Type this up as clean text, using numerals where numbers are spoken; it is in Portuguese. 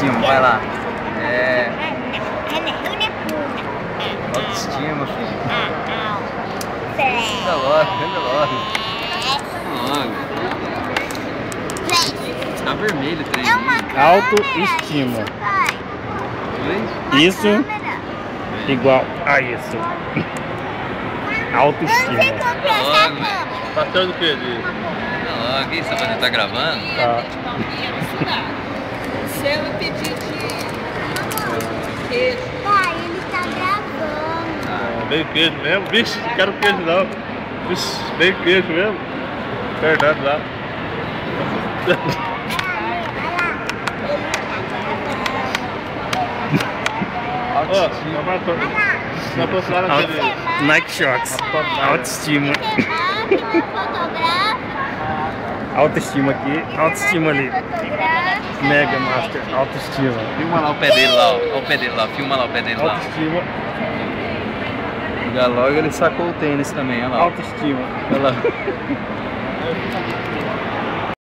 autoestima, vai lá. É. Autoestima, filho. Anda logo, anda logo. Tá vermelho o trem. Autoestima. Isso igual a isso. Autoestima. Pastor do Pedro. O que você tá fazendo? Tá gravando? Tá. O seu eu pedi de queijo. Pai, ele tá gravando. Bem queijo mesmo? Vixe, não quero queijo não. Vixe, bem queijo mesmo. Fernando lá. Nike Shox. Autoestima. Autoestima aqui, autoestima ali. Mega Master, autoestima. Filma lá o pé dele lá, ó. Olha o pé dele lá, filma lá o pé dele lá. Autoestima. Já logo ele sacou o tênis também, olha lá. Autoestima. Olha lá.